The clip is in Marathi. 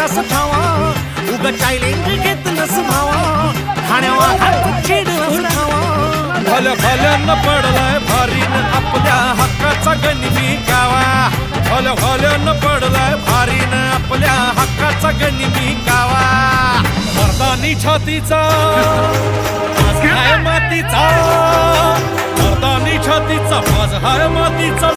तास धावा उग चायलेंज घेतलंस भावा ठाण्यावा चिडलंस धावा भल्या भल्यानं पडलाय भारीनं आपल्या हक्काचा गनिमी गावा भल्या भल्यानं पडलाय भारीनं आपल्या हक्काचा गनिमी गावा मर्दानी छातीचा माझ हाय मातीचा मर्दानी छातीचा माझ हाय मातीचा